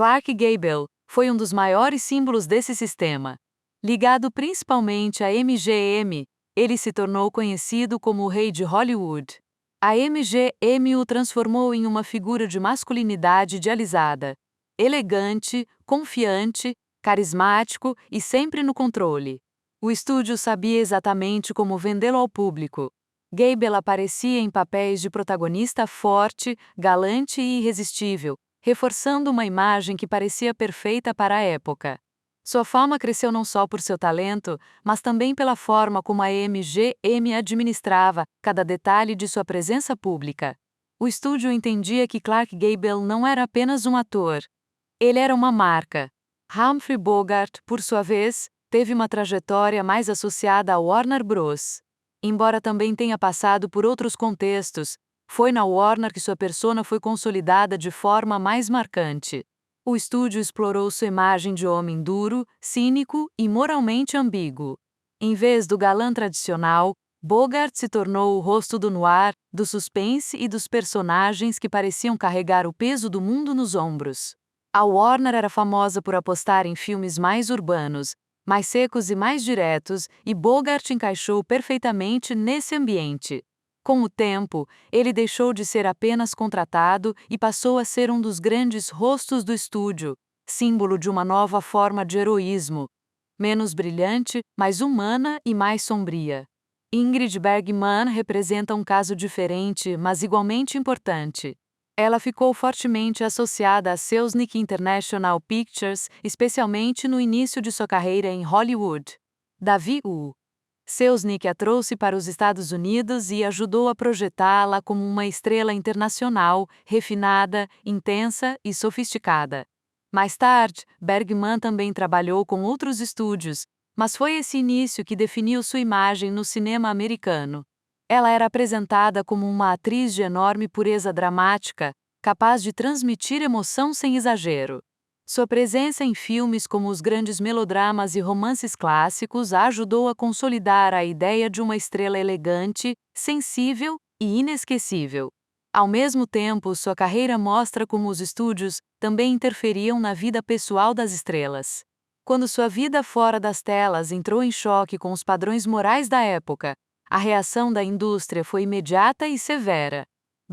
Clark Gable foi um dos maiores símbolos desse sistema. Ligado principalmente à MGM, ele se tornou conhecido como o Rei de Hollywood. A MGM o transformou em uma figura de masculinidade idealizada, elegante, confiante, carismático e sempre no controle. O estúdio sabia exatamente como vendê-lo ao público. Gable aparecia em papéis de protagonista forte, galante e irresistível, reforçando uma imagem que parecia perfeita para a época. Sua fama cresceu não só por seu talento, mas também pela forma como a MGM administrava cada detalhe de sua presença pública. O estúdio entendia que Clark Gable não era apenas um ator. Ele era uma marca. Humphrey Bogart, por sua vez, teve uma trajetória mais associada à Warner Bros. Embora também tenha passado por outros contextos, foi na Warner que sua persona foi consolidada de forma mais marcante. O estúdio explorou sua imagem de homem duro, cínico e moralmente ambíguo. Em vez do galã tradicional, Bogart se tornou o rosto do noir, do suspense e dos personagens que pareciam carregar o peso do mundo nos ombros. A Warner era famosa por apostar em filmes mais urbanos, mais secos e mais diretos, e Bogart encaixou perfeitamente nesse ambiente. Com o tempo, ele deixou de ser apenas contratado e passou a ser um dos grandes rostos do estúdio, símbolo de uma nova forma de heroísmo, menos brilhante, mais humana e mais sombria. Ingrid Bergman representa um caso diferente, mas igualmente importante. Ela ficou fortemente associada a Selznick International Pictures, especialmente no início de sua carreira em Hollywood. Davi U. Selznick a trouxe para os Estados Unidos e ajudou a projetá-la como uma estrela internacional, refinada, intensa e sofisticada. Mais tarde, Bergman também trabalhou com outros estúdios, mas foi esse início que definiu sua imagem no cinema americano. Ela era apresentada como uma atriz de enorme pureza dramática, capaz de transmitir emoção sem exagero. Sua presença em filmes como os grandes melodramas e romances clássicos a ajudou a consolidar a ideia de uma estrela elegante, sensível e inesquecível. Ao mesmo tempo, sua carreira mostra como os estúdios também interferiam na vida pessoal das estrelas. Quando sua vida fora das telas entrou em choque com os padrões morais da época, a reação da indústria foi imediata e severa.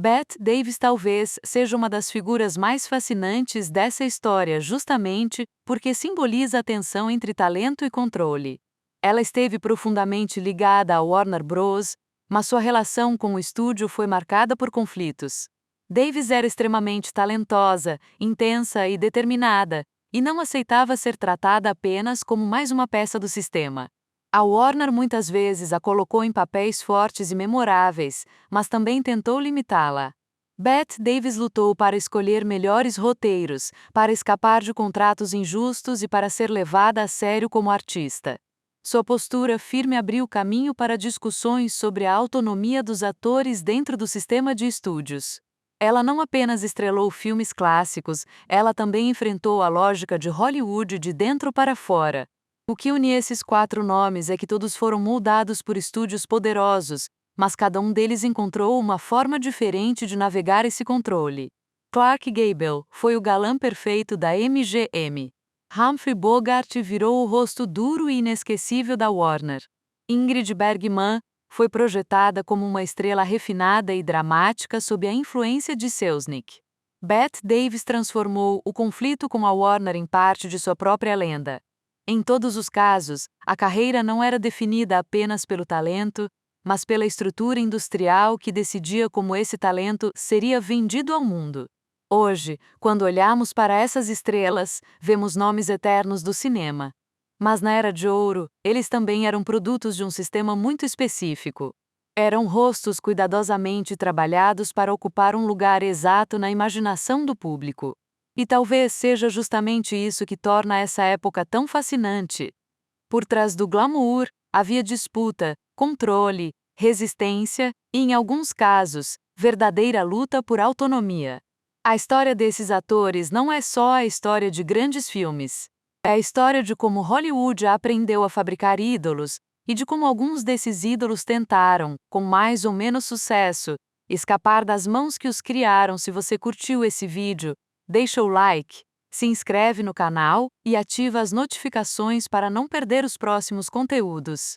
Bette Davis talvez seja uma das figuras mais fascinantes dessa história justamente porque simboliza a tensão entre talento e controle. Ela esteve profundamente ligada à Warner Bros., mas sua relação com o estúdio foi marcada por conflitos. Davis era extremamente talentosa, intensa e determinada, e não aceitava ser tratada apenas como mais uma peça do sistema. A Warner muitas vezes a colocou em papéis fortes e memoráveis, mas também tentou limitá-la. Bette Davis lutou para escolher melhores roteiros, para escapar de contratos injustos e para ser levada a sério como artista. Sua postura firme abriu caminho para discussões sobre a autonomia dos atores dentro do sistema de estúdios. Ela não apenas estrelou filmes clássicos, ela também enfrentou a lógica de Hollywood de dentro para fora. O que une esses 4 nomes é que todos foram moldados por estúdios poderosos, mas cada um deles encontrou uma forma diferente de navegar esse controle. Clark Gable foi o galã perfeito da MGM. Humphrey Bogart virou o rosto duro e inesquecível da Warner. Ingrid Bergman foi projetada como uma estrela refinada e dramática sob a influência de Selznick. Bette Davis transformou o conflito com a Warner em parte de sua própria lenda. Em todos os casos, a carreira não era definida apenas pelo talento, mas pela estrutura industrial que decidia como esse talento seria vendido ao mundo. Hoje, quando olhamos para essas estrelas, vemos nomes eternos do cinema. Mas na Era de Ouro, eles também eram produtos de um sistema muito específico. Eram rostos cuidadosamente trabalhados para ocupar um lugar exato na imaginação do público. E talvez seja justamente isso que torna essa época tão fascinante. Por trás do glamour, havia disputa, controle, resistência e, em alguns casos, verdadeira luta por autonomia. A história desses atores não é só a história de grandes filmes. É a história de como Hollywood aprendeu a fabricar ídolos e de como alguns desses ídolos tentaram, com mais ou menos sucesso, escapar das mãos que os criaram. Se você curtiu esse vídeo, deixa o like, Se inscreve no canal e ativa as notificações para não perder os próximos conteúdos.